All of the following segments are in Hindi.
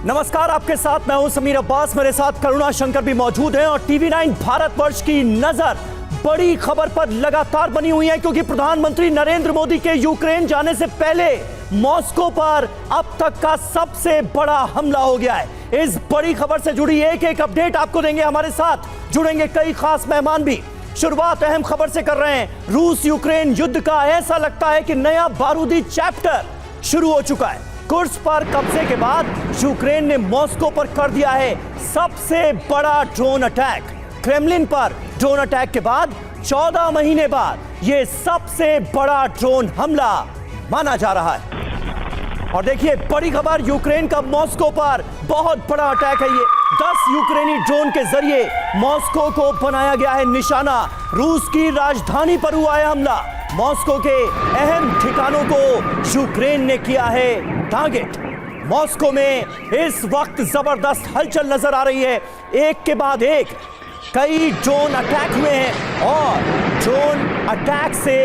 नमस्कार, आपके साथ मैं हूं समीर अब्बास। मेरे साथ करुणा शंकर भी मौजूद हैं और टीवी9 भारतवर्ष की नजर बड़ी खबर पर लगातार बनी हुई है, क्योंकि प्रधानमंत्री नरेंद्र मोदी के यूक्रेन जाने से पहले मॉस्को पर अब तक का सबसे बड़ा हमला हो गया है। इस बड़ी खबर से जुड़ी एक एक अपडेट आपको देंगे। हमारे साथ जुड़ेंगे कई खास मेहमान भी। शुरुआत अहम खबर से कर रहे हैं। रूस यूक्रेन युद्ध का ऐसा लगता है कि नया बारूदी चैप्टर शुरू हो चुका है। कुर्स पर कब्जे के बाद यूक्रेन ने मॉस्को पर कर दिया है सबसे बड़ा ड्रोन अटैक। क्रेमलिन पर ड्रोन अटैक के बाद 14 महीने बाद यह सबसे बड़ा ड्रोन हमला माना जा रहा है। और देखिए बड़ी खबर, यूक्रेन का मॉस्को पर बहुत बड़ा अटैक है। ये 10 यूक्रेनी ड्रोन के जरिए मॉस्को को बनाया गया है निशाना। रूस की राजधानी पर हुआ है हमला। मॉस्को के अहम ठिकानों को यूक्रेन ने किया है टारगेट। मॉस्को में इस वक्त जबरदस्त हलचल नजर आ रही है। एक के बाद एक कई ड्रोन अटैक हुए हैं और ड्रोन अटैक से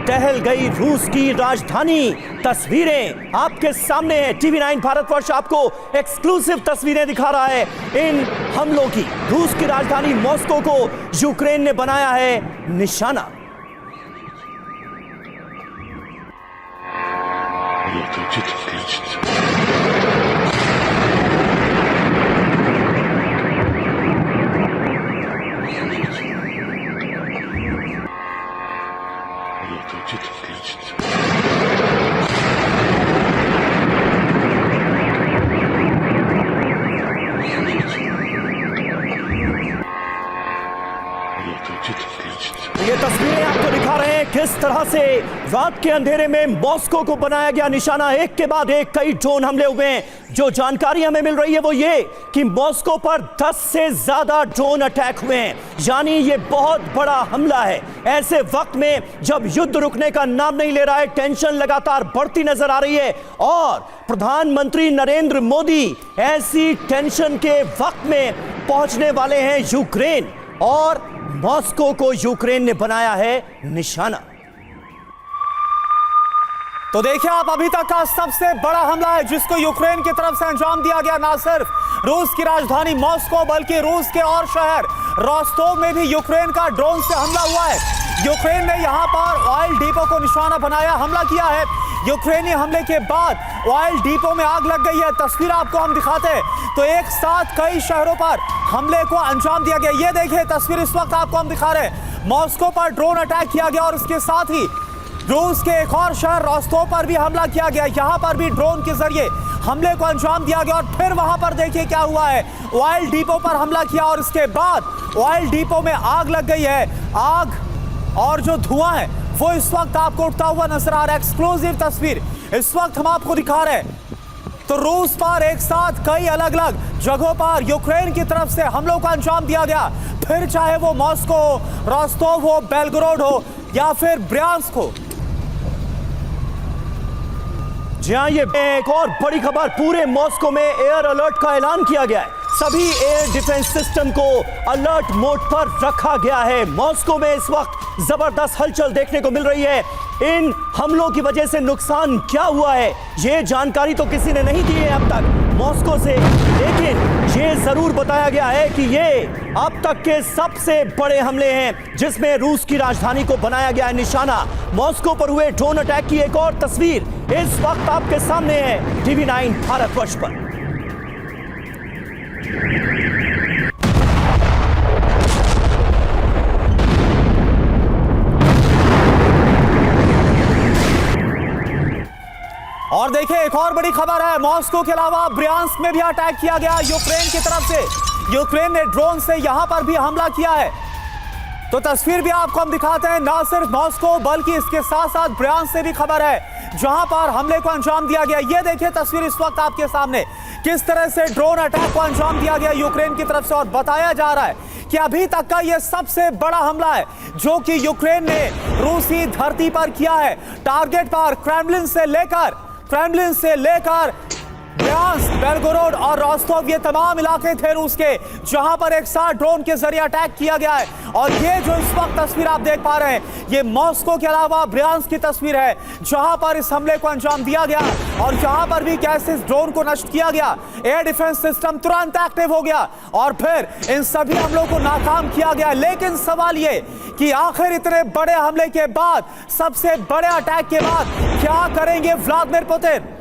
टहल गई रूस की राजधानी। तस्वीरें आपके सामने हैं। टीवी9 भारतवर्ष आपको एक्सक्लूसिव तस्वीरें दिखा रहा है इन हमलों की। रूस की राजधानी मॉस्को को यूक्रेन ने बनाया है निशाना। ये तस्वीरें आपको दिखा रहे हैं किस तरह से रात के अंधेरे में मॉस्को को बनाया गया निशाना। एक के बाद एक कई ड्रोन हमले हुए हैं। जो जानकारी हमें मिल रही है वो ये कि मॉस्को पर 10 से ज्यादा ड्रोन अटैक हुए हैं, यानी ये बहुत बड़ा हमला है। ऐसे वक्त में जब युद्ध रुकने का नाम नहीं ले रहा है, टेंशन लगातार बढ़ती नजर आ रही है और प्रधानमंत्री नरेंद्र मोदी ऐसी टेंशन के वक्त में पहुंचने वाले हैं यूक्रेन और मॉस्को को यूक्रेन ने बनाया है निशाना। तो देखिए आप, अभी तक का सबसे बड़ा हमला है जिसको यूक्रेन की तरफ से अंजाम दिया गया। ना सिर्फ रूस की राजधानी मॉस्को बल्कि रूस के और शहर रोस्टोव में भी यूक्रेन का ड्रोन से हमला हुआ है। यूक्रेन ने यहां पर ऑयल डिपो को निशाना बनाया हमला किया है। यूक्रेनी हमले के बाद ऑयल डिपो में आग लग गई है। तस्वीर आपको हम दिखाते हैं तो एक साथ कई शहरों पर हमले को अंजाम दिया गया। ये देखिए तस्वीर इस वक्त आपको हम दिखा रहे हैं। मॉस्को पर ड्रोन अटैक किया गया और इसके साथ ही रूस के एक और शहर रोस्टोव पर भी हमला किया गया। यहां पर भी ड्रोन के जरिए हमले को अंजाम दिया गया और फिर वहां पर देखिए क्या हुआ है। ऑयल डिपो पर हमला किया और इसके बाद ऑयल डिपो में आग लग गई है। आग और जो धुआं है वो इस वक्त आपको उठता हुआ नजर आ रहा है। एक्सक्लूसिव तस्वीर इस वक्त हम आपको दिखा रहे हैं। तो रूस पर एक साथ कई अलग अलग जगहों पर यूक्रेन की तरफ से हमलों का अंजाम दिया गया, फिर चाहे वो मॉस्को हो, रोस्टोव हो, बेलग्रोड हो या फिर ब्रियांस्क हो। जी हाँ, ये एक और बड़ी खबर, पूरे मॉस्को में एयर अलर्ट का ऐलान किया गया है। सभी एयर डिफेंस सिस्टम को अलर्ट मोड पर रखा गया है। मॉस्को में इस वक्त जबरदस्त हलचल देखने को मिल रही है। इन हमलों की वजह से नुकसान क्या हुआ है ये जानकारी तो किसी ने नहीं दी है अब तक मॉस्को से, लेकिन ये जरूर बताया गया है कि ये अब तक के सबसे बड़े हमले हैं जिसमें रूस की राजधानी को बनाया गया है निशाना। मॉस्को पर हुए ड्रोन अटैक की एक और तस्वीर इस वक्त आपके सामने है टीवी9 भारतवर्ष पर। और देखिए एक और बड़ी खबर है, मॉस्को के अलावा ब्रियांस्क में भी अटैक किया गया यूक्रेन की तरफ से। यूक्रेन ने ड्रोन से यहां पर भी हमला किया है। तो तस्वीर भी आपको हम दिखाते हैं। ना सिर्फ मॉस्को बल्कि इसके साथ साथ ब्रियांस्क से भी खबर है जहां पर हमले को अंजाम दिया गया। ये देखिए तस्वीर इस वक्त आपके सामने, किस तरह से ड्रोन अटैक को अंजाम दिया गया यूक्रेन की तरफ से। और बताया जा रहा है कि अभी तक का यह सबसे बड़ा हमला है जो कि यूक्रेन ने रूसी धरती पर किया है। टारगेट पर क्रेमलिन से लेकर ब्रियांस्क, बेलगोरोड और रोस्टोव ये तमाम इलाके थे रूस के जहां पर एक साथ ड्रोन के जरिए अटैक किया गया है। और ये जो इस वक्त तस्वीर आप देख पा रहे हैं, ये मॉस्को के अलावा ब्रियांस्क की तस्वीर है जहां पर इस हमले को अंजाम दिया गया और जहां पर भी कैसे इस ड्रोन को नष्ट किया गया। एयर डिफेंस सिस्टम तुरंत एक्टिव हो गया और फिर इन सभी हमलों को नाकाम किया गया। लेकिन सवाल ये कि आखिर इतने बड़े हमले के बाद, सबसे बड़े अटैक के बाद क्या करेंगे व्लादिमीर पुतिन?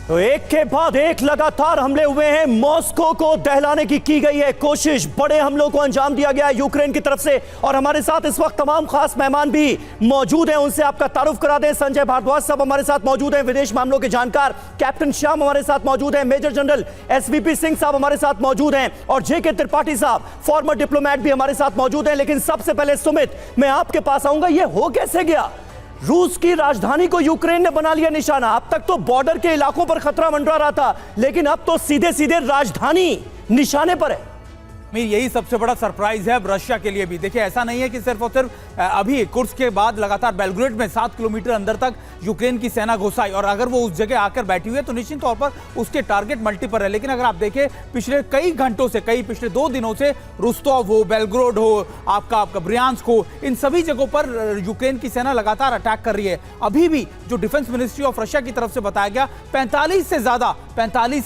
तो एक के बाद एक लगातार हमले हुए हैं। मॉस्को को दहलाने की गई है कोशिश, बड़े हमलों को अंजाम दिया गया है यूक्रेन की तरफ से। और हमारे साथ इस वक्त तमाम खास मेहमान भी मौजूद हैं, उनसे आपका तारुफ करा दें। संजय भारद्वाज साहब हमारे साथ मौजूद हैं, विदेश मामलों के जानकार। कैप्टन श्याम हमारे साथ मौजूद हैं। मेजर जनरल एसवीपी सिंह साहब हमारे साथ मौजूद हैं और जेके त्रिपाठी साहब फॉर्मर डिप्लोमेट भी हमारे साथ मौजूद हैं। लेकिन सबसे पहले सुमित, मैं आपके पास आऊंगा, यह हो कैसे गया? रूस की राजधानी को यूक्रेन ने बना लिया निशाना। अब तक तो बॉर्डर के इलाकों पर खतरा मंडरा रहा था, लेकिन अब तो सीधे सीधे राजधानी निशाने पर है। यही सबसे बड़ा सरप्राइज है अब रशिया के लिए भी। देखिए, ऐसा नहीं है कि सिर्फ और सिर्फ अभी कुर्स्क के बाद लगातार बेलग्रेड में 7 किलोमीटर अंदर तक यूक्रेन की सेना घुस आई और अगर वो उस जगह आकर बैठी हुई है तो निश्चित तौर पर उसके टारगेट मल्टीपल है। लेकिन अगर आप देखें पिछले कई घंटों से, पिछले 2 दिनों से रोस्टोव हो, बेलग्रेड हो, आपका ब्रियांस्क हो, इन सभी जगहों पर यूक्रेन की सेना लगातार अटैक कर रही है। अभी भी जो डिफेंस मिनिस्ट्री ऑफ रशिया की तरफ से बताया गया, 45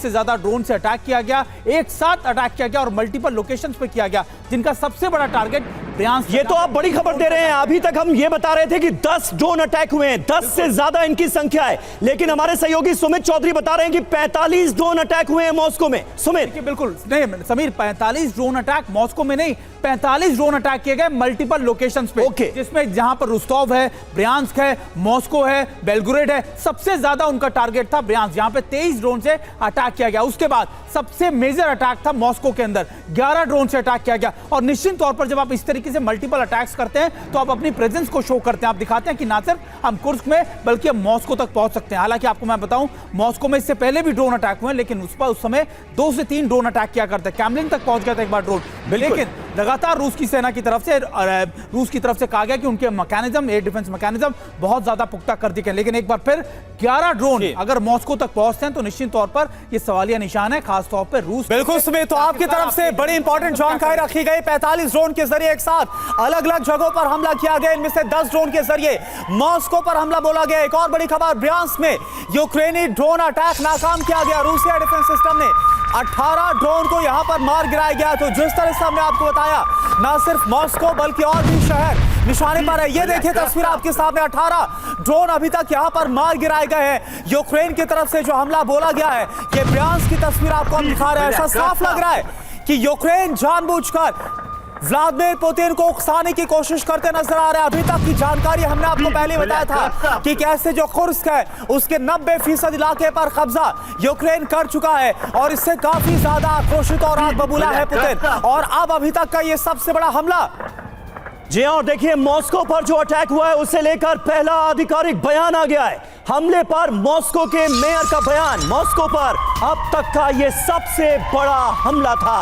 से ज्यादा ड्रोन से अटैक किया गया, एक साथ अटैक किया गया और मल्टीपल लोकेशंस पे किया गया, जिनका सबसे बड़ा टारगेट ब्रियांस्क। ये तो आप बड़ी खबर दे रहे हैं। अभी तक हम ये बता रहे थे कि 10 ड्रोन अटैक हुए हैं, 10 से ज्यादा इनकी संख्या है, लेकिन हमारे सहयोगी सुमित चौधरी बता रहे हैं कि 45 ड्रोन अटैक हुए हैं मॉस्को में। सुमित, बिल्कुल नहीं समीर, 45 ड्रोन अटैक मॉस्को में नहीं, 45 ड्रोन अटैक किए गए मल्टीपल लोकेशंस पे, जिसमें जहां पर रोस्टोव है, ब्रियांस्क है, मॉस्को है, बेलग्रेड है। सबसे ज्यादा उनका टारगेट था ब्रियांस्क, जहां पे 23 ड्रोन से अटैक किया गया। उसके बाद सबसे मेजर अटैक था मॉस्को के अंदर, 11 ड्रोन से अटैक किया गया। और निश्चित तौर पर जब आप इस तरीके से मल्टीपल अटैक्स करते हैं तो आप अपनी प्रेजेंस को शो करते हैं। आप दिखाते हैं कि ना सिर्फ हम कुर्स्क में बल्कि हम मॉस्को तक पहुंच सकते हैं। हालांकि आपको मैं बताऊं, मॉस्को में इससे पहले भी ड्रोन अटैक हुए, लेकिन उस समय 2 से 3 ड्रोन अटैक किया करते। कैमलिन तक पहुंच गया था एक बार ड्रोन। लेकिन लगातार रूस की सेना की तरफ से कहा गया कि उनके मैकेनिज्म, एयर डिफेंस मैकेनिज्म बहुत ज्यादा पुख्ता कर दिए। लेकिन एक बार फिर 11 ड्रोन अगर मॉस्को तक पहुंचते हैं तो निश्चित तौर पर यह सवालिया निशान है, खासतौर पर रूस। बिल्कुल सुमित, तो आपकी तरफ से बड़ी इंपॉर्टेंट जानकारी रखी गई। 45 ड्रोन के जरिए एक साथ अलग अलग जगहों पर हमला किया गया, इनमें से 10 ड्रोन के जरिए मॉस्को पर हमला बोला गया। एक और बड़ी खबर, ब्रियांस्क में यूक्रेनी ड्रोन अटैक नाकाम किया गया। रूसी एयर डिफेंस सिस्टम ने 18 ड्रोन को यहां पर मार गिराया गया। तो जिस तरह से हमने आपको बताया, ना सिर्फ मॉस्को बल्कि और भी शहर निशाने पर है। ये देखिए तस्वीर आपके सामने, 18 ड्रोन अभी तक यहां पर मार गिराए गए हैं। यूक्रेन की तरफ से जो हमला बोला गया है, ये ब्रियांस्क की तस्वीर आपको हम दिखा रहे हैं। ऐसा साफ लग रहा है कि यूक्रेन जानबूझकर व्लादिमीर पुतिन को उकसाने की कोशिश करते नजर आ रहे हैं। अभी तक की जानकारी हमने आपको पहले बताया था कि कैसे जो कुर्स्क है उसके 90% इलाके पर कब्जा यूक्रेन कर चुका है और इससे काफी ज्यादा आक्रोशित और आग बबूला है पुतिन। और अब अभी तक का ये सबसे बड़ा हमला। जी हाँ, और देखिए मॉस्को पर जो अटैक हुआ है उसे लेकर पहला आधिकारिक बयान आ गया है। हमले पर मॉस्को के मेयर का बयान, मॉस्को पर अब तक का यह सबसे बड़ा हमला था।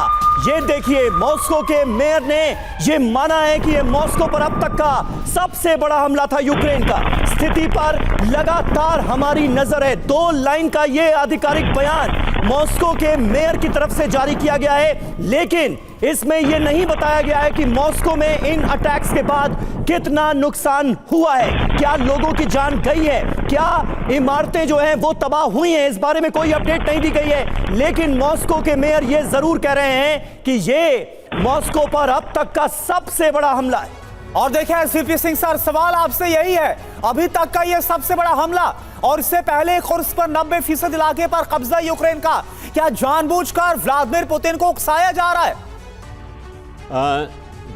ये देखिए, मॉस्को के मेयर ने यह माना है कि यह मॉस्को पर अब तक का सबसे बड़ा हमला था यूक्रेन का। स्थिति पर लगातार हमारी नजर है। 2 लाइन का यह आधिकारिक बयान मॉस्को के मेयर की तरफ से जारी किया गया है, लेकिन इसमें यह नहीं बताया गया है कि मॉस्को में इन अटैक्स के बाद कितना नुकसान हुआ है, क्या लोगों की जान गई है, क्या इमारतें जो हैं वो तबाह हुई हैं। इस बारे में कोई अपडेट नहीं दी गई है, लेकिन मॉस्को के मेयर यह जरूर कह रहे हैं कि यह मॉस्को पर अब तक का सबसे बड़ा हमला है। और देखिए एसवीपी सिंह सर, सवाल आपसे यही है, अभी तक का यह सबसे बड़ा हमला और इससे पहले कुर्स्क पर 90% इलाके पर कब्जा यूक्रेन का, क्या जानबूझकर व्लादिमीर पुतिन को उकसाया जा रहा है?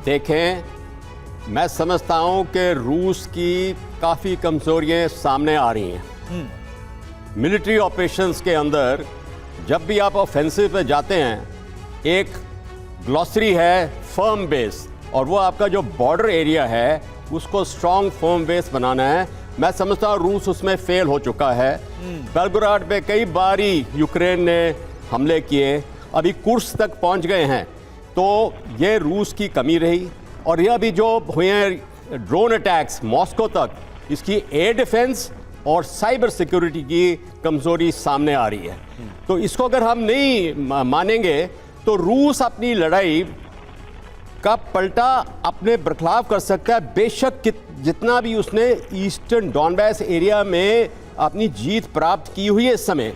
देखें, मैं समझता हूं कि रूस की काफ़ी कमजोरियां सामने आ रही हैं। मिलिट्री ऑपरेशंस के अंदर जब भी आप ऑफेंसिव पे जाते हैं, एक ग्लॉसरी है फर्म बेस, और वो आपका जो बॉर्डर एरिया है उसको स्ट्रॉन्ग फर्म बेस बनाना है। मैं समझता हूँ रूस उसमें फेल हो चुका है। बेलग्राड पे कई बारी यूक्रेन ने हमले किए, अभी कुर्स्क तक पहुंच गए हैं, तो ये रूस की कमी रही। और यह अभी जो हुए हैं ड्रोन अटैक्स मॉस्को तक, इसकी एयर डिफेंस और साइबर सिक्योरिटी की कमजोरी सामने आ रही है। तो इसको अगर हम नहीं मानेंगे तो रूस अपनी लड़ाई का पलटा अपने बरखलाफ कर सकता है। बेशक जितना भी उसने ईस्टर्न डॉनबैस एरिया में अपनी जीत प्राप्त की हुई है इस समय,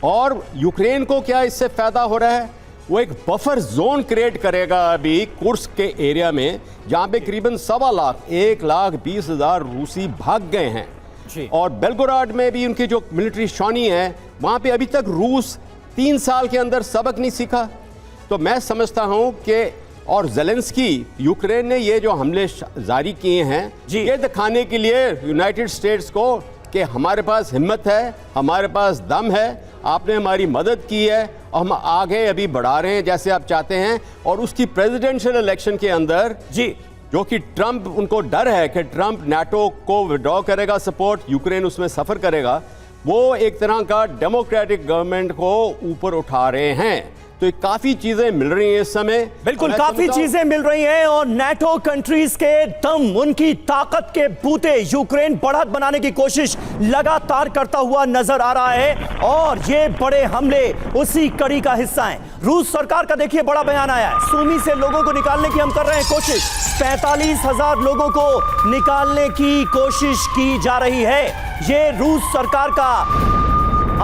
और यूक्रेन को क्या इससे फायदा हो रहा है, वो एक बफर जोन क्रिएट करेगा अभी कुर्स्क के एरिया में, जहां पे करीबन 1,20,000 रूसी भाग गए हैं। और बेलग्राड में भी उनकी जो मिलिट्री शानी है, वहां पे अभी तक रूस 3 साल के अंदर सबक नहीं सीखा। तो मैं समझता हूं कि और ज़ेलेंस्की, यूक्रेन ने ये जो हमले जारी किए हैं, ये दिखाने के लिए यूनाइटेड स्टेट्स को कि हमारे पास हिम्मत है, हमारे पास दम है, आपने हमारी मदद की है और हम आगे अभी बढ़ा रहे हैं जैसे आप चाहते हैं। और उसकी प्रेसिडेंशियल इलेक्शन के अंदर जो कि ट्रंप, उनको डर है कि ट्रंप नाटो को विड्रॉ करेगा सपोर्ट, यूक्रेन उसमें सफ़र करेगा, वो एक तरह का डेमोक्रेटिक गवर्नमेंट को ऊपर उठा रहे हैं। तो काफी चीजें मिल रही हैं इस समय, बिल्कुल काफी चीजें मिल रही हैं, और नाटो कंट्रीज के दम, उनकी ताकत के बूते यूक्रेन बढ़त बनाने की कोशिश लगातार करता हुआ नजर आ रहा है, और ये बड़े हमले उसी कड़ी का हिस्सा हैं। रूस सरकार का देखिए बड़ा बयान आया है, सूमी से लोगों को निकालने की हम कर रहे हैं कोशिश। 45,000 लोगों को निकालने की कोशिश की जा रही है। ये रूस सरकार का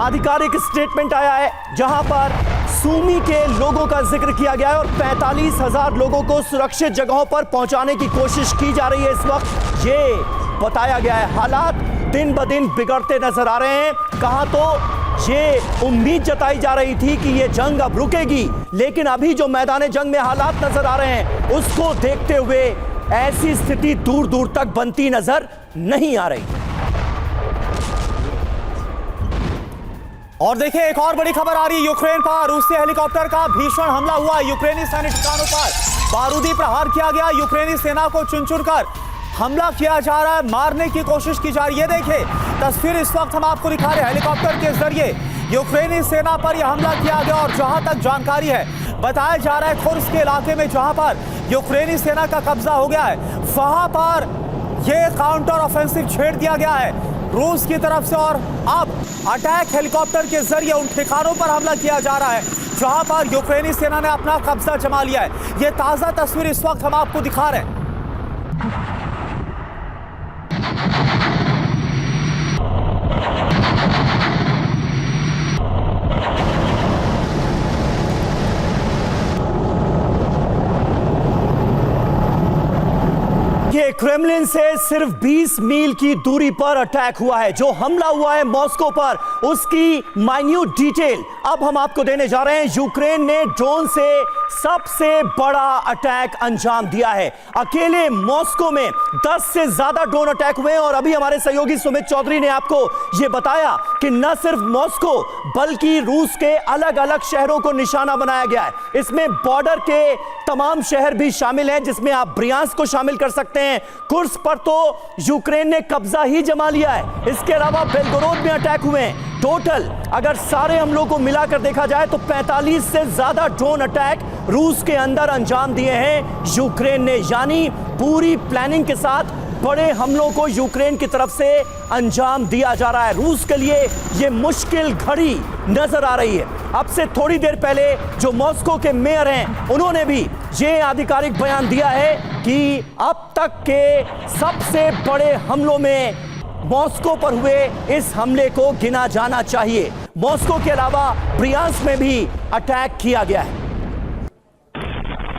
आधिकारिक स्टेटमेंट आया है, जहां पर सूमी के लोगों का जिक्र किया गया है और 45,000 लोगों को सुरक्षित जगहों पर पहुंचाने की कोशिश की जा रही है। इस वक्त ये बताया गया है, हालात दिन ब दिन बिगड़ते नजर आ रहे हैं। कहां तो ये उम्मीद जताई जा रही थी कि ये जंग अब रुकेगी, लेकिन अभी जो मैदान जंग में हालात नजर आ रहे हैं, उसको देखते हुए ऐसी स्थिति दूर दूर तक बनती नजर नहीं आ रही। और देखिए एक और बड़ी खबर आ रही है यूक्रेन पर। रूसी हेलीकॉप्टर का भीषण हमला हुआ, यूक्रेनी सैनिक ठिकानों पर बारूदी प्रहार किया गया। यूक्रेनी सेना को चुन चुनकर हमला किया जा रहा है, मारने की कोशिश की जा रही है। देखिए तस्वीर इस वक्त हम आपको दिखा रहे हैं, हेलीकॉप्टर के जरिए यूक्रेनी सेना पर यह हमला किया गया। और जहां तक जानकारी है, बताया जा रहा है कुर्स्क के इलाके में जहां पर यूक्रेनी सेना का कब्जा हो गया है, वहां पर यह काउंटर ऑफेंसिव छेड़ दिया गया है रूस की तरफ से। और अब अटैक हेलीकॉप्टर के जरिए उन ठिकानों पर हमला किया जा रहा है जहां पर यूक्रेनी सेना ने अपना कब्जा जमा लिया है। यह ताजा तस्वीर इस वक्त हम आपको दिखा रहे हैं। ये क्रेमलिन से सिर्फ 20 मील की दूरी पर अटैक हुआ है। जो हमला हुआ है मॉस्को पर, उसकी माइन्यूट डिटेल अब हम आपको देने जा रहे हैं। यूक्रेन ने ड्रोन से सबसे बड़ा अटैक अंजाम दिया है। अकेले मॉस्को में 10 से ज्यादा ड्रोन अटैक हुए हैं, और अभी हमारे सहयोगी सुमित चौधरी ने आपको यह बताया कि न सिर्फ मॉस्को बल्कि रूस के अलग अलग शहरों को निशाना बनाया गया है। इसमें बॉर्डर के तमाम शहर भी शामिल हैं, जिसमें आप ब्रियांस्क को शामिल कर सकते हैं। कुर्स्क पर तो यूक्रेन ने कब्जा ही जमा लिया है। इसके अलावा बेलगोरोद में अटैक हुए हैं। टोटल अगर सारे हमलों को मिलाकर देखा जाए तो 45 से ज्यादा ड्रोन अटैक रूस के अंदर अंजाम दिए हैं यूक्रेन ने। यानी पूरी प्लानिंग के साथ बड़े हमलों को यूक्रेन की तरफ से अंजाम दिया जा रहा है। रूस के लिए यह मुश्किल घड़ी नजर आ रही है। अब से थोड़ी देर पहले जो मॉस्को के मेयर हैं, उन्होंने भी यह आधिकारिक बयान दिया है कि अब तक के सबसे बड़े हमलों में मॉस्को पर हुए इस हमले को गिना जाना चाहिए। मॉस्को के अलावा ब्रियांस्क में भी अटैक किया गया है।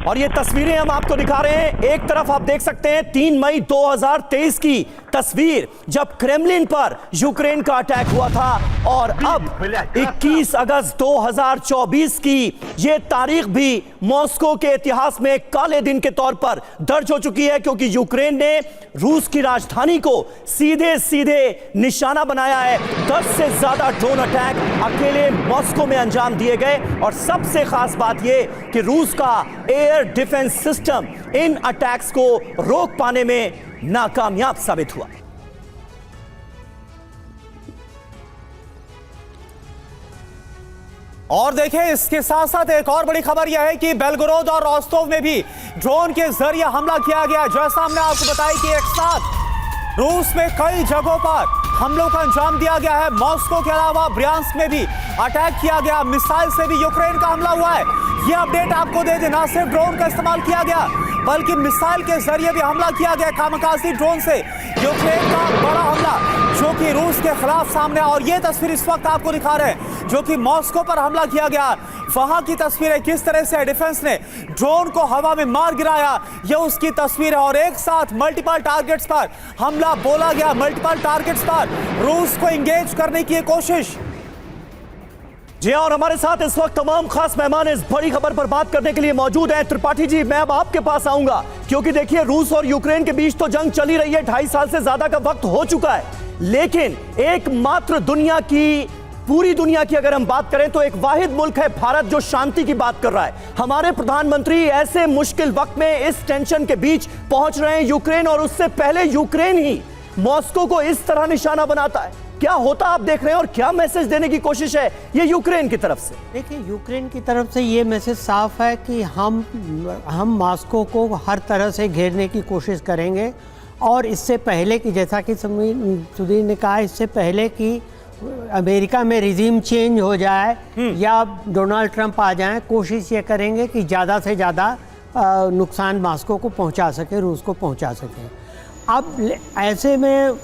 और ये तस्वीरें हम आपको दिखा रहे हैं। एक तरफ आप देख सकते हैं 3 मई 2023 की तस्वीर, जब क्रेमलिन पर यूक्रेन का अटैक हुआ था, और अब 21 अगस्त 2024 की ये तारीख भी मॉस्को के इतिहास में काले दिन के तौर पर दर्ज हो चुकी है, क्योंकि यूक्रेन ने रूस की राजधानी को सीधे सीधे निशाना बनाया है। 10 से ज्यादा ड्रोन अटैक अकेले मॉस्को में अंजाम दिए गए। और सबसे खास बात यह कि रूस का air defence system in attacks को रोक पाने में नाकामयाब साबित हुआ। और देखें, इसके साथ साथ एक और बड़ी खबर यह है कि बेलगोरोद और रोस्तोव में भी ड्रोन के जरिए हमला किया गया। जैसा हमने आपको बताया कि एक साथ रूस में कई जगहों पर हमलों का अंजाम दिया गया है। मॉस्को के अलावा ब्रियांस्क में भी अटैक किया गया, मिसाइल से भी यूक्रेन का हमला हुआ है। यह अपडेट आपको दे दें, ना सिर्फ ड्रोन का इस्तेमाल किया गया बल्कि मिसाइल के जरिए भी हमला किया गया। कामकाजी ड्रोन से यूक्रेन का बड़ा हमला जो कि रूस के खिलाफ सामने, और ये तस्वीर इस वक्त आपको दिखा रहे हैं जो कि मॉस्को पर हमला किया गया। वहां की तस्वीर है, किस तरह से डिफेंस ने ड्रोन को हवा में मार गिराया, यह उसकी तस्वीर है। और एक साथ मल्टीपल टारगेट्स पर हमला बोला गया, मल्टीपल टारगेट्स पर रूस को एंगेज करने की कोशिश। जी और हमारे साथ इस वक्त तमाम खास मेहमान इस बड़ी खबर पर बात करने के लिए मौजूद हैं। त्रिपाठी जी, मैं अब आपके पास आऊंगा क्योंकि देखिए रूस और यूक्रेन के बीच तो जंग चली रही है, 2.5 साल से ज्यादा का वक्त हो चुका है, लेकिन एकमात्र पूरी दुनिया की अगर हम बात करें तो एक वाहिद मुल्क है भारत जो शांति की बात कर रहा है। हमारे प्रधानमंत्री ऐसे मुश्किल वक्त में इस टेंशन के बीच पहुंच रहे हैं यूक्रेन, और उससे पहले यूक्रेन ही मॉस्को को इस तरह निशाना बनाता है। क्या होता आप देख रहे हैं और क्या मैसेज देने की कोशिश है ये यूक्रेन की तरफ से? देखिए, यूक्रेन की तरफ से ये मैसेज साफ है कि हम मॉस्को को हर तरह से घेरने की कोशिश करेंगे। और इससे पहले कि, जैसा कि सुधीर ने कहा, इससे पहले कि अमेरिका में रिजीम चेंज हो जाए या डोनाल्ड ट्रंप आ जाएं, कोशिश ये करेंगे कि ज़्यादा से ज़्यादा नुकसान मॉस्को को पहुंचा सके, रूस को पहुंचा सके। अब ऐसे में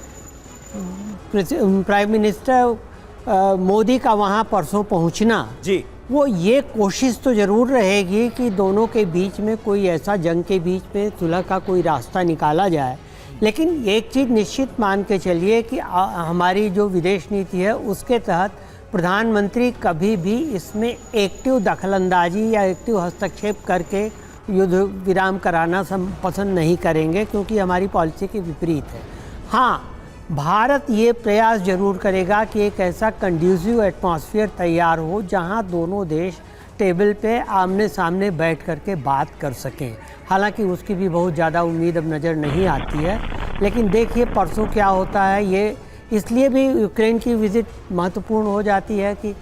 प्राइम मिनिस्टर मोदी का वहाँ परसों पहुँचना, जी, वो ये कोशिश तो ज़रूर रहेगी कि दोनों के बीच में कोई ऐसा, जंग के बीच में सुलह का कोई रास्ता निकाला जाए। लेकिन एक चीज़ निश्चित मान के चलिए कि हमारी जो विदेश नीति है उसके तहत प्रधानमंत्री कभी भी इसमें एक्टिव दखलंदाजी या एक्टिव हस्तक्षेप करके युद्ध विराम कराना पसंद नहीं करेंगे, क्योंकि हमारी पॉलिसी के विपरीत है। हाँ, भारत ये प्रयास जरूर करेगा कि एक ऐसा कंड्यूसिव एटमॉस्फेयर तैयार हो जहां दोनों देश टेबल पे आमने सामने बैठ करके बात कर सकें। हालांकि उसकी भी बहुत ज़्यादा उम्मीद अब नज़र नहीं आती है, लेकिन देखिए परसों क्या होता है। ये इसलिए भी यूक्रेन की विज़िट महत्वपूर्ण हो जाती है कि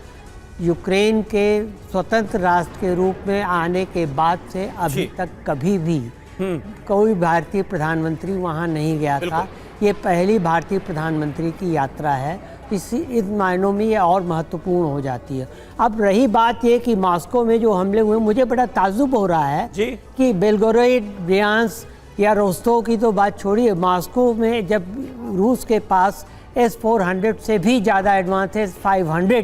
यूक्रेन के स्वतंत्र राष्ट्र के रूप में आने के बाद से अभी तक कभी भी कोई भारतीय प्रधानमंत्री वहाँ नहीं गया था। ये पहली भारतीय प्रधानमंत्री की यात्रा है, इस मायनों में ये और महत्वपूर्ण हो जाती है। अब रही बात ये कि मॉस्को में जो हमले हुए, मुझे बड़ा ताज्जुब हो रहा है कि बेलगोरोद, ब्रियांस्क या रोस्तोव की तो बात छोड़िए, मॉस्को में जब रूस के पास S-400 से भी ज़्यादा एडवांस S-500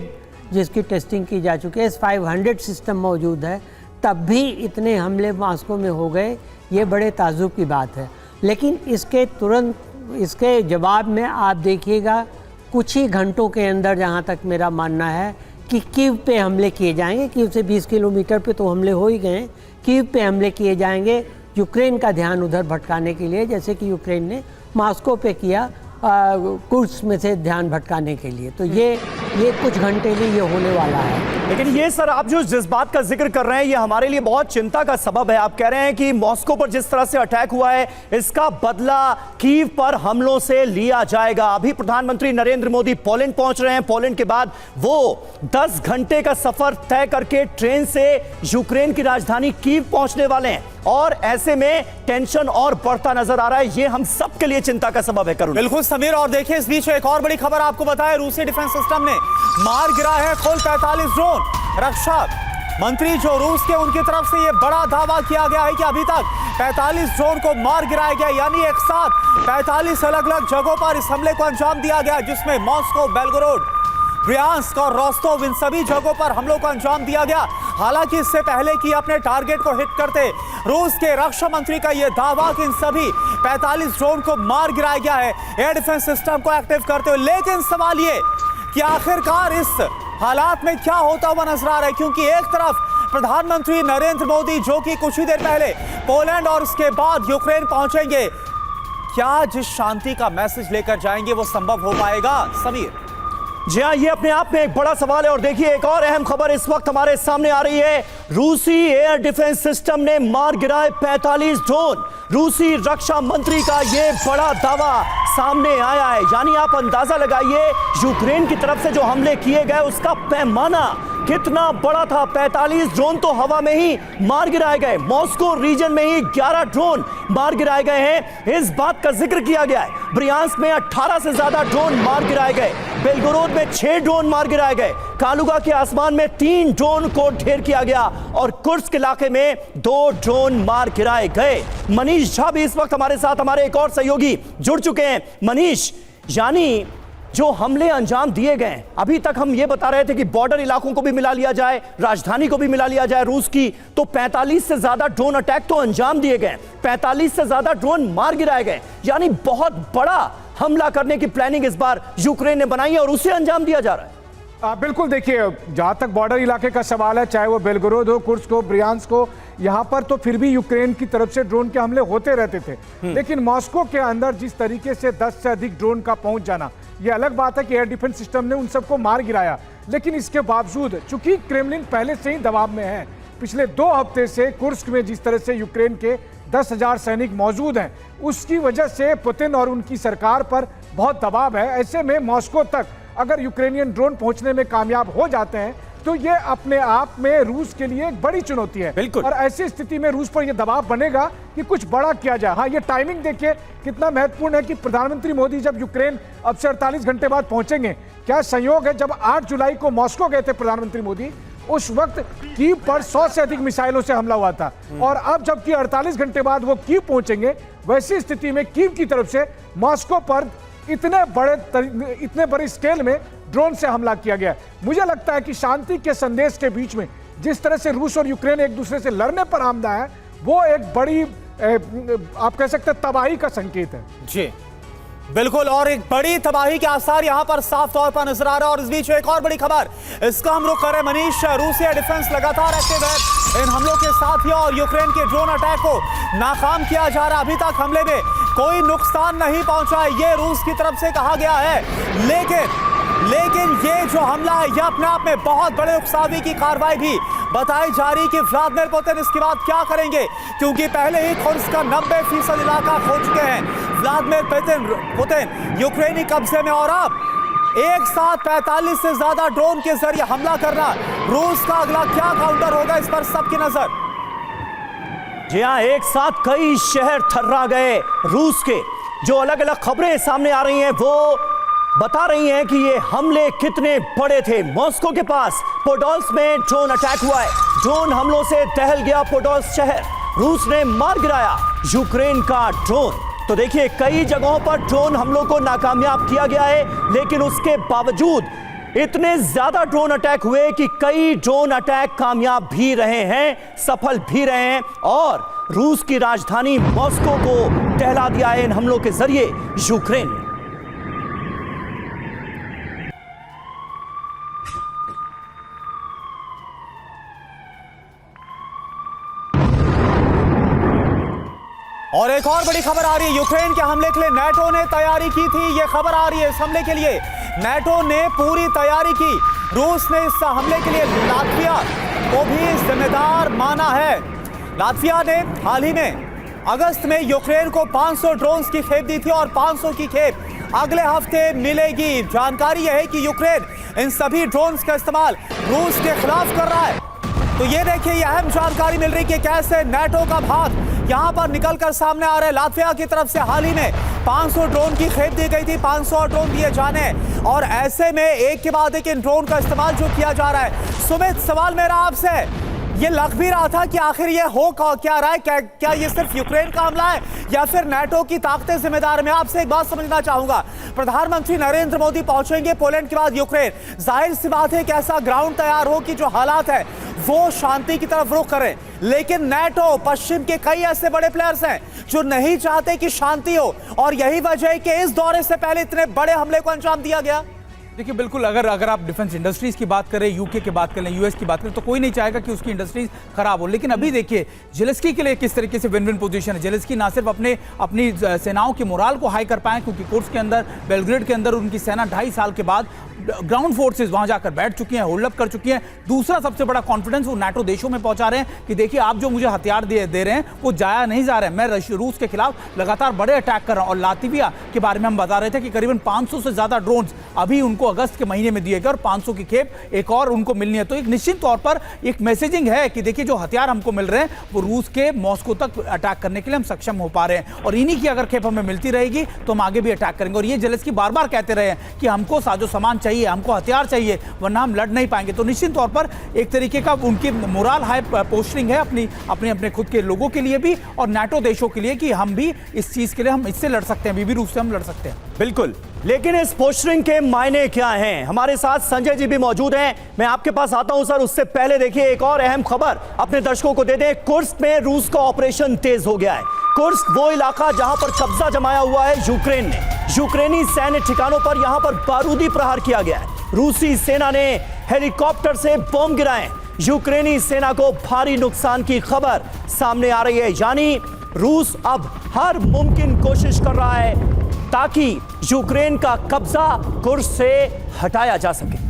जिसकी टेस्टिंग की जा चुकी है, S-500 सिस्टम मौजूद है, तब भी इतने हमले मॉस्को में हो गए, ये बड़े ताज्जुब की बात है। लेकिन इसके जवाब में आप देखिएगा कुछ ही घंटों के अंदर, जहाँ तक मेरा मानना है, कि कीव पे हमले किए जाएंगे। कीव से 20 किलोमीटर पे तो हमले हो ही गए, कीव पे हमले किए जाएंगे यूक्रेन का ध्यान उधर भटकाने के लिए, जैसे कि यूक्रेन ने मॉस्को पे किया कुर्स में से ध्यान भटकाने के लिए। तो ये कुछ घंटे में ये होने वाला है। लेकिन ये सर, आप जिस बात का जिक्र कर रहे हैं ये हमारे लिए बहुत चिंता का सबब है। आप कह रहे हैं कि मॉस्को पर जिस तरह से अटैक हुआ है इसका बदला कीव पर हमलों से लिया जाएगा। अभी प्रधानमंत्री नरेंद्र मोदी पोलैंड पहुंच रहे हैं, पोलैंड के बाद वो 10 घंटे का सफर तय करके ट्रेन से यूक्रेन की राजधानी कीव पहुंचने वाले हैं, और ऐसे में टेंशन और बढ़ता नजर आ रहा है। ये हम सब के लिए चिंता का सबब है। करुण, बिल्कुल समीर, और देखिए इस बीच एक और बड़ी खबर आपको बताएं, रूसी डिफेंस सिस्टम ने मार गिरा है कुल 45 ड्रोन। रक्षा मंत्री जो रूस के, उनकी तरफ से ये बड़ा दावा किया गया है कि अभी तक 45 ड्रोन को मार गिराया गया, यानी एक साथ 45 अलग अलग जगहों पर इस हमले को अंजाम दिया गया, जिसमें मॉस्को, बेलगोरोड, ब्रियांस्क और रोस्तोव, इन सभी जगहों पर हमलों को अंजाम दिया गया। हालांकि इससे पहले कि अपने टारगेट को हिट करते रूस के रक्षा मंत्री का यह दावा कि इन सभी 45 ड्रोन को मार गिराया गया है एयर डिफेंस सिस्टम को एक्टिव करते हुए। लेकिन सवाल ये कि आखिरकार इस हालात में क्या होता हुआ नजर आ रहा है, क्योंकि एक तरफ प्रधानमंत्री नरेंद्र मोदी जो कि कुछ ही देर पहले पोलैंड और उसके बाद यूक्रेन पहुंचेंगे, क्या जिस शांति का मैसेज लेकर जाएंगे वो संभव हो पाएगा? समीर, जी हाँ, ये अपने आप में एक बड़ा सवाल है। और देखिए, एक और अहम खबर इस वक्त हमारे सामने आ रही है। रूसी एयर डिफेंस सिस्टम ने मार गिराए 45 ड्रोन। रूसी रक्षा मंत्री का ये बड़ा दावा सामने आया है। यानी आप अंदाजा लगाइए, यूक्रेन की तरफ से जो हमले किए गए उसका पैमाना कितना बड़ा था। 45 ड्रोन तो हवा में ही मार गिराए गए। मॉस्को रीजन में ही 11 ड्रोन मार गिराए गए हैं। इस बात का जिक्र किया गया है। ब्रियांस्क में 18 से ज्यादा ड्रोन मार गिराए गए। बेलगोरोद में 6 ड्रोन मार गिराए गए। कालुगा के आसमान में 3 ड्रोन को ढेर किया गया और कुर्स्क इलाके में 2 ड्रोन मार गिराए गए। मनीष झा भी इस वक्त हमारे साथ, हमारे एक और सहयोगी जुड़ चुके हैं। मनीष, यानी जो हमले अंजाम दिए गए, अभी तक हम ये बता रहे थे कि बॉर्डर इलाकों को भी मिला लिया जाए, राजधानी को भी मिला लिया जाए रूस की, तो 45 से ज्यादा ड्रोन अटैक तो अंजाम दिए गए, 45 से ज्यादा ड्रोन मार गिराए गए। यानी बहुत बड़ा हमला करने की प्लानिंग इस बार यूक्रेन ने बनाई है और उसे अंजाम दिया जा रहा है। बिल्कुल, देखिए, जहां तक बॉर्डर इलाके का सवाल है, चाहे वो बेलगोरोद हो, कुर्स्क हो, ब्रियांस्क हो, यहाँ पर तो फिर भी यूक्रेन की तरफ से ड्रोन के हमले होते रहते थे। लेकिन मॉस्को के अंदर जिस तरीके से 10 से अधिक ड्रोन का पहुंच जाना, ये अलग बात है कि एयर डिफेंस सिस्टम ने उन सबको मार गिराया। लेकिन इसके बावजूद चूंकि क्रेमलिन पहले से ही दबाव में है, पिछले 2 हफ्ते से कुर्स्क में जिस तरह से यूक्रेन के 10,000 सैनिक मौजूद हैं, उसकी वजह से पुतिन और उनकी सरकार पर बहुत दबाव है। ऐसे में मॉस्को तक अगर यूक्रेनियन ड्रोन पहुंचने में कामयाब हो जाते हैं तो ये अपने आप में रूस के लिए एक बड़ी चुनौती है। बिल्कुल। और ऐसी स्थिति में रूस पर यह दबाव बनेगा कि कुछ बड़ा किया जाए। हाँ, ये टाइमिंग देखिए कितना महत्वपूर्ण है कि प्रधानमंत्री मोदी जब यूक्रेन अब से 48 घंटे बाद पहुंचेंगे, क्या संयोग है, जब 8 जुलाई को मॉस्को गए थे प्रधानमंत्री मोदी, उस वक्त कीव पर 100 से अधिक मिसाइलों से हमला हुआ था। और अब जबकि 48 घंटे बाद वो कीव पहुंचेंगे, वैसी स्थिति में कीव की तरफ से मॉस्को पर इतने बड़े स्केल में ड्रोन से हमला किया गया। मुझे लगता है कि शांति के संदेश के बीच में जिस तरह से रूस और यूक्रेन एक दूसरे से लड़ने पर आमदा है, वो एक बड़ी आप कह सकते हैं तबाही का संकेत है। जी बिल्कुल, और एक बड़ी तबाही के आसार यहां पर साफ तौर पर नजर आ रहा है। और इस बीच एक और बड़ी खबर, इसका हम रुख करें मनीष। रूसी एयर डिफेंस लगातार एक्टिव है इन हमलों के साथ ही, और यूक्रेन के ड्रोन अटैक को नाकाम किया जा रहा है। अभी तक हमले में कोई नुकसान नहीं पहुंचा है, ये रूस की तरफ से कहा गया है। लेकिन ये जो हमला है, यह अपने आप में बहुत बड़े उकसावे की कार्रवाई भी बताई जा रही कि व्लादिमीर पुतिन इसके बाद क्या करेंगे, क्योंकि पहले ही कुर्स्क का 90% इलाका खो चुके हैं व्लादिमीर पुतिन यूक्रेनी कब्जे में। और अब एक साथ 45 से ज्यादा ड्रोन के जरिए हमला करना, रूस का अगला क्या काउंटर होगा, इस पर सबकी नजर। जी हाँ, एक साथ कई शहर थर्रा गए रूस के। जो अलग अलग खबरें सामने आ रही हैं वो बता रही हैं कि ये हमले कितने बड़े थे। मॉस्को के पास पोडोल्स में ड्रोन अटैक हुआ है। ड्रोन हमलों से दहल गया पोडोल्स शहर। रूस ने मार गिराया यूक्रेन का ड्रोन। तो देखिए, कई जगहों पर ड्रोन हमलों को नाकामयाब किया गया है, लेकिन उसके बावजूद इतने ज्यादा ड्रोन अटैक हुए कि कई ड्रोन अटैक कामयाब भी रहे हैं, सफल भी रहे हैं, और रूस की राजधानी मॉस्को को दहला दिया है इन हमलों के जरिए यूक्रेन ने। और एक और बड़ी खबर आ रही है, यूक्रेन के हमले के लिए नाटो ने तैयारी की थी। यह खबर आ रही है, इस हमले के लिए नाटो ने पूरी तैयारी की। रूस ने इस हमले के लिए लात्विया को भी जिम्मेदार माना है। लात्विया ने हाल ही में अगस्त में यूक्रेन को 500 ड्रोन्स की खेप दी थी और 500 की खेप अगले हफ्ते मिलेगी। जानकारी यह है कि यूक्रेन इन सभी ड्रोन्स का इस्तेमाल रूस के खिलाफ कर रहा है। तो ये देखिए, ये अहम जानकारी मिल रही है कि कैसे नाटो का भाग यहां पर निकलकर सामने आ रहा है। लात्विया की तरफ से हाल ही में 500 ड्रोन की खेप दी गई थी, 500 ड्रोन दिए जाने, और ऐसे में एक के बाद एक इन ड्रोन का इस्तेमाल जो किया जा रहा है। सुमित, सवाल मेरा आपसे, ये लग भी रहा था कि आखिर ये हो क्या रहा है, क्या ये सिर्फ यूक्रेन का हमला है या फिर नाटो की ताकतें जिम्मेदार। मैं आपसे एक बात समझना चाहूंगा, प्रधानमंत्री नरेंद्र मोदी पहुंचेंगे पोलैंड के बाद यूक्रेन, जाहिर सी बात है कि ऐसा ग्राउंड तैयार हो कि जो हालात है वो शांति की तरफ रुख करें। लेकिन नाटो, पश्चिम के कई ऐसे बड़े प्लेयर्स हैं जो नहीं चाहते कि शांति हो, और यही वजह है कि इस दौरे से पहले इतने बड़े हमले को अंजाम दिया गया। देखिए बिल्कुल, अगर आप डिफेंस इंडस्ट्रीज की बात करें, यूके की बात करें, यूएस की बात करें, तो कोई नहीं चाहेगा कि उसकी इंडस्ट्रीज खराब हो। लेकिन अभी देखिए जेलेंस्की के लिए किस तरीके से विन विन पोजीशन है। जेलेंस्की ना सिर्फ अपनी सेनाओं की मोराल को हाई कर पाए, क्योंकि कोर्स के अंदर, बेलग्रेड के अंदर उनकी सेना 2.5 साल के बाद ग्राउंड फोर्सेस वहां जाकर बैठ चुकी हैं, होल्ड अप कर चुकी हैं। दूसरा सबसे बड़ा कॉन्फिडेंस वो नाटो देशों में पहुंचा रहे हैं कि देखिए आप जो मुझे हथियार दे रहे हैं वो जाया नहीं जा रहे हैं, मैं रूस के खिलाफ लगातार बड़े अटैक कर रहा हूं। और लातविया के बारे में हम बता रहे थे कि करीबन 500 से ज्यादा ड्रोन्स अभी उनको अगस्त के महीने में दिए गए और 500 की खेप एक और उनको मिलनी है। तो एक निश्चित तौर पर एक मैसेजिंग है कि देखिए जो हथियार हमको मिल रहे हैं वो रूस के मॉस्को तक अटैक करने के लिए हम सक्षम हो पा रहे हैं, और इन्हीं की अगर खेप हमें मिलती रहेगी तो हम आगे भी अटैक करेंगे। और ये जेलेंस्की बार बार कहते रहे हैं कि हमको साजो सामान चाहिए, हमको हथियार चाहिए, वरना हम लड़ नहीं पाएंगे। तो निश्चित तौर पर एक तरीके का उनकी मोरल हाई पोस्टरिंग है अपने खुद के लोगों के लिए भी और नाटो देशों के लिए कि हम भी इस चीज के लिए हम इससे लड़ सकते हैं, बीबी रूस से हम लड़ सकते हैं। बिल्कुल, लेकिन इस पोस्टरिंग के मायने क्या हैं? हमारे साथ संजय जी भी मौजूद हैं, मैं आपके पास आता हूं सर। उससे पहले देखिए एक और अहम खबर अपने दर्शकों को दे दें। कुर्स्क में रूस का ऑपरेशन तेज हो गया है। कुर्स्क वो इलाका जहां पर कब्जा जमाया हुआ है यूक्रेन ने। यूक्रेनी सैन्य ठिकानों पर यहां पर बारूदी प्रहार किया गया है। रूसी सेना ने हेलीकॉप्टर से बम गिराए। यूक्रेनी सेना को भारी नुकसान की खबर सामने आ रही है, यानी रूस अब हर मुमकिन कोशिश कर रहा है ताकि यूक्रेन का कब्जा कुर्स्क से हटाया जा सके।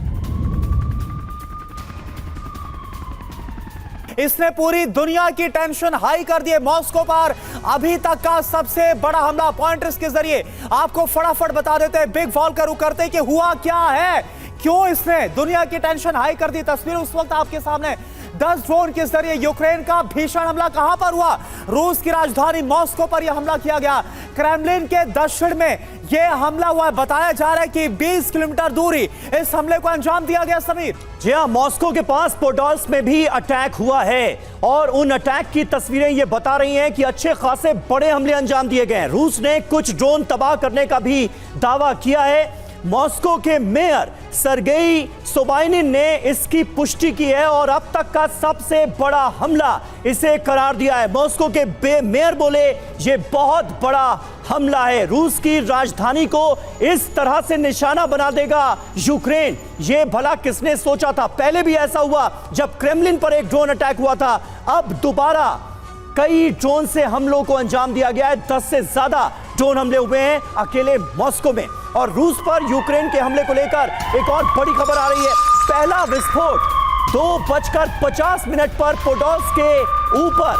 इसने पूरी दुनिया की टेंशन हाई कर दी है मॉस्को पर। अभी तक का सबसे बड़ा हमला पॉइंटर्स के जरिए आपको फटाफट बता देते हैं, बिग वॉल्कर करते कि हुआ क्या है, क्यों इसने दुनिया की टेंशन हाई कर दी। तस्वीर उस वक्त आपके सामने 10 ड्रोन के जरिए यूक्रेन का भीषण हमला कहां पर हुआ? रूस की राजधानी मॉस्को पर यह हमला किया गया। क्रेमलिन के दक्षिण में यह हमला हुआ है। बताया जा रहा है कि 20 किलोमीटर दूरी इस हमले को अंजाम दिया गया। समीर जी हां, मॉस्को के पास पोडोल्स्क में भी अटैक हुआ है और उन अटैक की तस्वीरें ये बता रही हैं कि अच्छे खासे बड़े हमले अंजाम दिए गए हैं। रूस ने कुछ ड्रोन तबाह करने का भी दावा किया है। मॉस्को के मेयर सर्गेई सोबाइनिन ने इसकी पुष्टि की है और अब तक का सबसे बड़ा हमला इसे करार दिया है। मॉस्को के मेयर बोले ये बहुत बड़ा हमला है, रूस की राजधानी को इस तरह से निशाना बना देगा यूक्रेन, ये भला किसने सोचा था? पहले भी ऐसा हुआ जब क्रेमलिन पर एक ड्रोन अटैक हुआ था। अब दोबारा कई ड्रोन से हमलों को अंजाम दिया गया है। 10 से ज्यादा ड्रोन हमले हुए हैं अकेले मॉस्को में। और रूस पर यूक्रेन के हमले को लेकर एक और बड़ी खबर आ रही है। पहला विस्फोट 2:50 पर पोडोल्स्क के ऊपर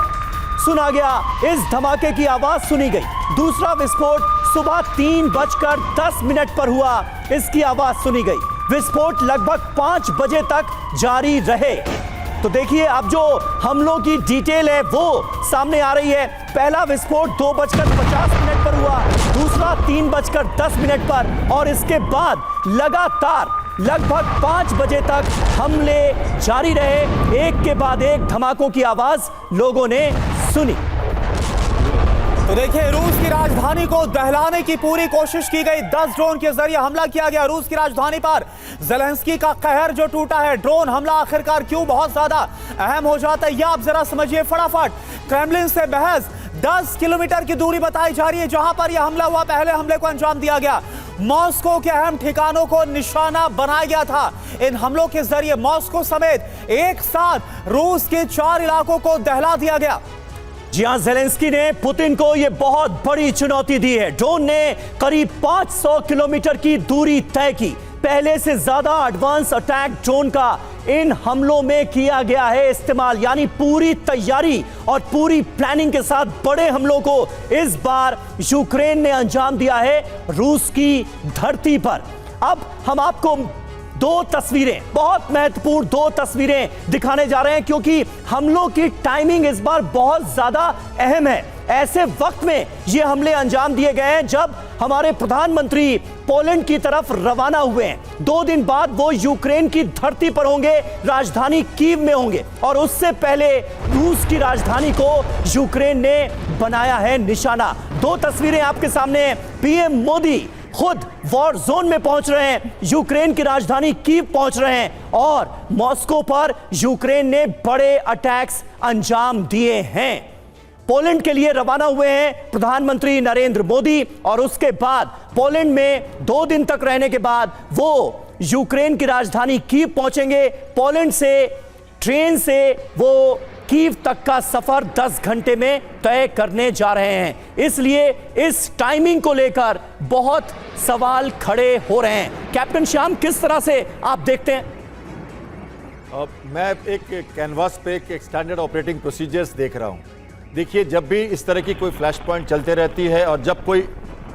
सुना गया, इस धमाके की आवाज सुनी गई। दूसरा विस्फोट सुबह 3:10 पर हुआ, इसकी आवाज सुनी गई। विस्फोट लगभग 5 बजे तक जारी रहे। तो देखिए अब जो हमलों की डिटेल है वो सामने आ रही है। पहला विस्फोट 2:50 पर हुआ, दूसरा 3:10 पर और इसके बाद लगातार लगभग 5 बजे तक हमले जारी रहे। एक के बाद एक धमाकों की आवाज लोगों ने सुनी। तो देखिए रूस की राजधानी को दहलाने की पूरी कोशिश की गई। 10 ड्रोन के जरिए हमला किया गया रूस की राजधानी पर। जेलेंस्की का कहर जो टूटा है, ड्रोन हमला आखिरकार क्यों बहुत ज्यादा अहम हो जाता है, यह आप जरा समझिए फटाफट। क्रेमलिन से महज 10 किलोमीटर की दूरी बताई जा रही है जहां पर यह हमला हुआ। पहले हमले को अंजाम दिया गया, मॉस्को के अहम ठिकानों को निशाना बनाया गया था। इन हमलों के जरिए मॉस्को समेत एक साथ रूस के 4 इलाकों को दहला दिया गया। जी हां, जेलेंस्की ने पुतिन को यह बहुत बड़ी चुनौती दी है। ड्रोन ने करीब 500 किलोमीटर की दूरी तय की। पहले से ज्यादा एडवांस अटैक ड्रोन का इन हमलों में किया गया है इस्तेमाल, यानी पूरी तैयारी और पूरी प्लानिंग के साथ बड़े हमलों को इस बार यूक्रेन ने अंजाम दिया है रूस की धरती पर। अब हम आपको 2 तस्वीरें, बहुत महत्वपूर्ण 2 तस्वीरें दिखाने जा रहे हैं क्योंकि हमलों की टाइमिंग इस बार बहुत ज्यादा अहम है। ऐसे वक्त में ये हमले अंजाम दिए गए हैं जब हमारे प्रधानमंत्री पोलैंड की तरफ रवाना हुए हैं। 2 दिन बाद वो यूक्रेन की धरती पर होंगे, राजधानी कीव में होंगे और उससे पहले रूस की राजधानी को यूक्रेन ने बनाया है निशाना। 2 तस्वीरें आपके सामने। पीएम मोदी खुद वॉर जोन में पहुंच रहे हैं, यूक्रेन की राजधानी कीव पहुंच रहे हैं और मॉस्को पर यूक्रेन ने बड़े अटैक्स अंजाम दिए हैं। पोलैंड के लिए रवाना हुए हैं प्रधानमंत्री नरेंद्र मोदी और उसके बाद पोलैंड में 2 दिन तक रहने के बाद वो यूक्रेन की राजधानी कीव पहुंचेंगे। पोलैंड से ट्रेन से वो कीव तक का सफर 10 घंटे में तय करने जा रहे हैं। इसलिए इस टाइमिंग को लेकर बहुत सवाल खड़े हो रहे हैं। कैप्टन श्याम, किस तरह से आप देखते हैं? मैं एक कैनवास पे एक स्टैंडर्ड ऑपरेटिंग प्रोसीजर्स देख रहा हूँ। देखिए, जब भी इस तरह की कोई फ्लैश पॉइंट चलते रहती है और जब कोई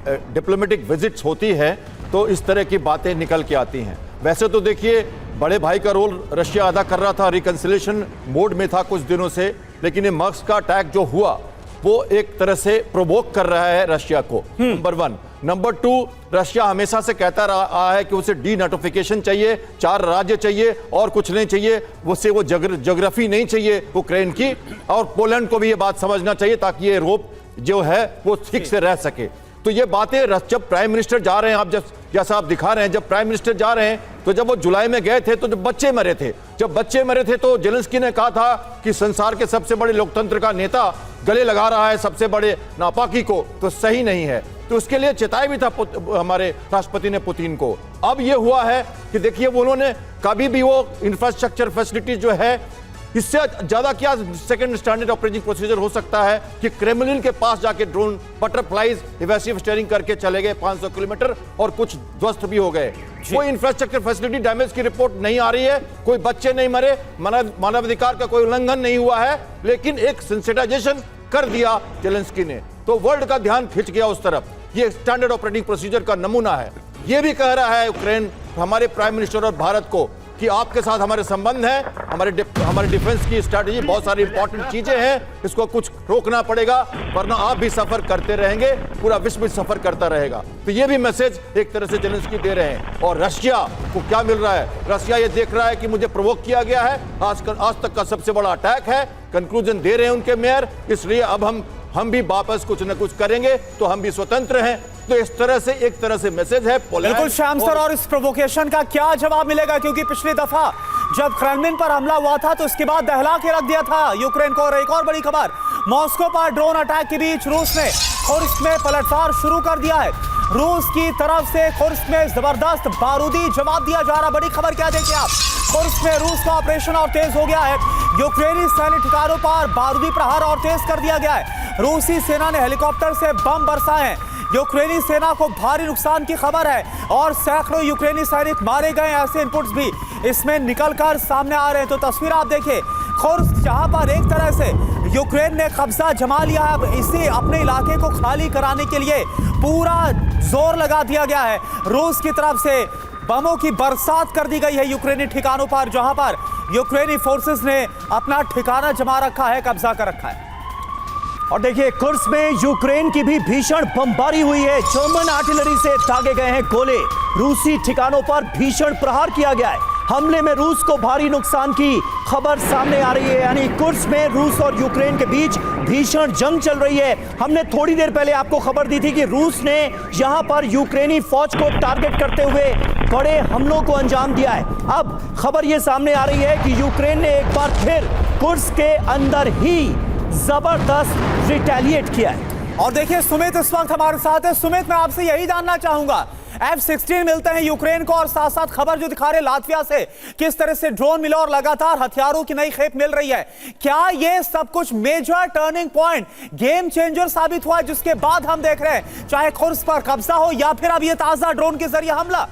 डिप्लोमेटिक विजिट्स होती है तो इस तरह की बातें निकल के आती हैं। वैसे तो देखिए, बड़े भाई का रोल रशिया अदा कर रहा था, रिकंसिलेशन मोड में था कुछ दिनों से, लेकिन ये मस्क का अटैक जो हुआ वो एक तरह से प्रोवोक कर रहा है रशिया को, नंबर 1। नंबर 2, रशिया हमेशा से कहता रहा है कि उसे डीनाटोफिकेशन चाहिए, 4 राज्य चाहिए और कुछ नहीं चाहिए, उससे वो ज्योग्राफी नहीं चाहिए यूक्रेन की, और पोलैंड को भी ये बात समझना चाहिए ताकि ये यूरोप जो है वो ठीक से रह सके। तो ये बातें जब प्राइम मिनिस्टर जा रहे हैं, आप जैसा आप दिखा रहे हैं, जब प्राइम मिनिस्टर जा रहे हैं तो जब वो जुलाई में गए थे तो जब बच्चे मरे थे तो जेलेंस्की ने कहा था कि संसार के सबसे बड़े लोकतंत्र का नेता गले लगा रहा है सबसे बड़े नापाकी को, तो सही नहीं है। तो उसके लिए चेताया भी था हमारे राष्ट्रपति ने पुतिन को। अब ये हुआ है कि देखिए, वो उन्होंने कभी भी वो इंफ्रास्ट्रक्चर फैसिलिटी जो है, इससे ज्यादा क्या सेकंड स्टैंडर्ड ऑपरेटिंग प्रोसीजर हो सकता है कि क्रेमलिन के पास जाके ड्रोन बटरफ्लाइज इवेसिव स्टीयरिंग करके चले गए 500 किलोमीटर और कुछ ध्वस्त भी हो गए। कोई इंफ्रास्ट्रक्चर फैसिलिटी डैमेज की रिपोर्ट नहीं आ रही है, कोई बच्चे नहीं मरे, मानवाधिकार का कोई उल्लंघन नहीं हुआ है, लेकिन एक सेंसिटाइजेशन कर दिया जेलेंस्की ने, तो वर्ल्ड का ध्यान खिंच गया उस तरफ। ये स्टैंडर्ड ऑपरेटिंग प्रोसीजर का नमूना है। ये भी कह रहा है यूक्रेन हमारे प्राइम मिनिस्टर और भारत को कि आपके साथ हमारे संबंध है, हमारे डिफेंस की स्ट्रैटेजी, बहुत सारी इंपॉर्टेंट चीजें हैं, इसको कुछ रोकना पड़ेगा, वरना आप भी सफर करते रहेंगे, पूरा विश्व भी सफर करता रहेगा। तो ये भी मैसेज एक तरह से जेलेंस्की दे रहे हैं। और रशिया को क्या मिल रहा है? रशिया ये देख रहा है कि मुझे प्रोवोक किया गया है, आज तक का सबसे बड़ा अटैक है, कंक्लूजन दे रहे हैं उनके मेयर, इसलिए अब हम भी वापस कुछ न कुछ करेंगे, तो हम भी स्वतंत्र हैं। तो इस तरह से एक तरह से मैसेज है। बिल्कुल श्याम सर, और इस प्रोवोकेशन का क्या जवाब मिलेगा? क्योंकि पिछली दफा जब क्रेमलिन पर हमला हुआ था तो इसके बाद दहला के रख दिया था यूक्रेन को। और एक और बड़ी खबर, मॉस्को पर ड्रोन अटैक के बीच रूस ने खुर्स्क में पलटवार शुरू कर दिया है। रूस की तरफ से खुर्स्क में जबरदस्त बारूदी जवाब दिया जा रहा। बड़ी खबर क्या देखिए आप, खुर्स्क में रूस का ऑपरेशन और तेज हो गया है। यूक्रेनी सैन्य ठिकानों पर बारूदी प्रहार और तेज कर दिया गया है। रूसी सेना ने हेलीकॉप्टर से बम बरसाए हैं। यूक्रेनी सेना को भारी नुकसान की खबर है और सैकड़ों यूक्रेनी सैनिक मारे गए, ऐसे इनपुट्स भी इसमें निकलकर सामने आ रहे हैं। तो तस्वीर आप देखिए, खुर्स्क जहां पर एक तरह से यूक्रेन ने कब्जा जमा लिया है, अब इसे अपने इलाके को खाली कराने के लिए पूरा जोर लगा दिया गया है। रूस की तरफ से बमों की बरसात कर दी गई है यूक्रेनी ठिकानों पर, जहां पर यूक्रेनी फोर्सेस ने अपना ठिकाना जमा रखा है, कब्जा कर रखा है। और देखिए, कुर्स्क में यूक्रेन की भी भीषण बमबारी हुई है। जर्मन आर्टिलरी से दागे गए हैं गोले, रूसी ठिकानों पर भीषण प्रहार किया गया है। हमले में रूस को भारी नुकसान की खबर सामने आ रही है। यानी कुर्स्क में रूस और यूक्रेन के बीच भीषण जंग चल रही है। हमने थोड़ी देर पहले आपको खबर दी थी कि रूस ने यहां पर यूक्रेनी फौज को टारगेट करते हुए बड़े हमलों को अंजाम दिया है। अब खबर यह सामने आ रही है कि यूक्रेन ने एक बार फिर कुर्स्क के अंदर ही जबरदस्त रिटेलिएट किया है। और देखिए, सुमित इस वक्त हमारे साथ है। सुमित, मैं आपसे यही जानना चाहूंगा, F-16 मिलते हैं यूक्रेन को और साथ साथ खबर जो दिखा रहे लातविया से किस तरह से ड्रोन मिला और लगातार हथियारों की नई खेप मिल रही है, क्या ये सब कुछ major turning point, game changer साबित हुआ है, जिसके बाद हम देख रहे हैं चाहे खुर्स्क पर कब्जा हो या फिर अब ये ताजा ड्रोन के जरिए हमला?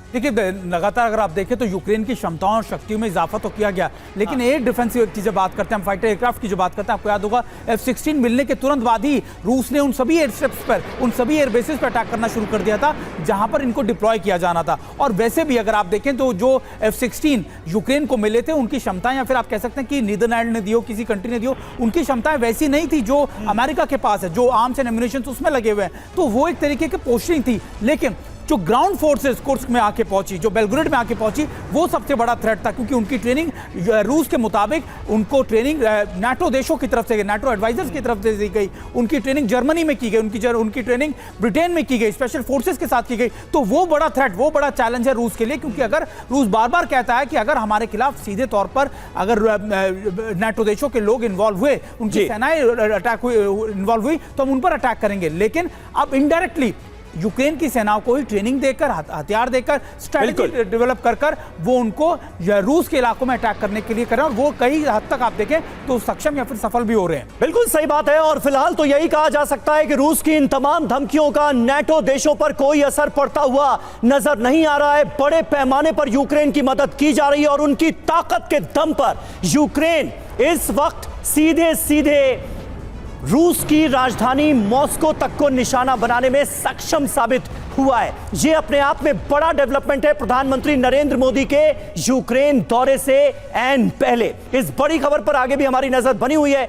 देखिए, लगातार अगर आप देखें तो यूक्रेन की क्षमताओं और शक्तियों में इजाफा तो किया गया, लेकिन एयर डिफेंसिव की जब बात करते हैं, हम फाइटर एयरक्राफ्ट की जो बात करते हैं, आपको याद होगा F-16 मिलने के तुरंत बाद ही रूस ने उन सभी एयर स्ट्रिप्स पर, उन सभी एयर बेसिस पर अटैक करना शुरू कर दिया था जहां पर इनको डिप्लॉय किया जाना था। और वैसे भी अगर आप देखें तो जो F-16 यूक्रेन को मिले थे, उनकी क्षमताएं, या फिर आप कह सकते हैं कि नीदरलैंड ने दियो, किसी कंट्री ने दियो, उनकी क्षमताएं वैसी नहीं थी जो अमेरिका के पास है, जो आर्म्स एंड एम्यूनिशन उसमें लगे हुए हैं। तो वो एक तरीके की पोस्टिंग थी, लेकिन जो ग्राउंड फोर्सेस कुर्स्क में आके पहुंची, जो बेलग्रेड में आके पहुंची, वो सबसे बड़ा थ्रेट था, क्योंकि उनकी ट्रेनिंग रूस के मुताबिक उनको ट्रेनिंग नाटो देशों की तरफ से, नाटो एडवाइजर्स की तरफ से दी गई, उनकी ट्रेनिंग जर्मनी में की गई, उनकी ट्रेनिंग ब्रिटेन में की गई, स्पेशल फोर्सेस के साथ की गई। तो वो बड़ा थ्रेट, वो बड़ा चैलेंज है रूस के लिए, क्योंकि अगर रूस बार बार कहता है कि अगर हमारे खिलाफ सीधे तौर पर अगर नाटो देशों के लोग इन्वॉल्व हुए, उनकी सेनाएं अटैक हुई, इन्वॉल्व हुई, तो हम उन पर अटैक करेंगे। लेकिन अब इनडायरेक्टली यूक्रेन की सेनाओं को ही ट्रेनिंग देकर, हथियार देकर, स्ट्रैटेजी डेवलप कर वो उनको रूस के इलाकों में अटैक करने के लिए कर रहे हैं, और वो कई हद तक आप देखें तो सक्षम या फिर सफल भी हो रहे हैं। बिल्कुल सही बात है। और फिलहाल तो यही कहा जा सकता है कि रूस की इन तमाम धमकियों का नेटो देशों पर कोई असर पड़ता हुआ नजर नहीं आ रहा है। बड़े पैमाने पर यूक्रेन की मदद की जा रही है और उनकी ताकत के दम पर यूक्रेन इस वक्त सीधे सीधे रूस की राजधानी मॉस्को तक को निशाना बनाने में सक्षम साबित हुआ है। यह अपने आप में बड़ा डेवलपमेंट है प्रधानमंत्री नरेंद्र मोदी के यूक्रेन दौरे से एन पहले। इस बड़ी खबर पर आगे भी हमारी नजर बनी हुई है।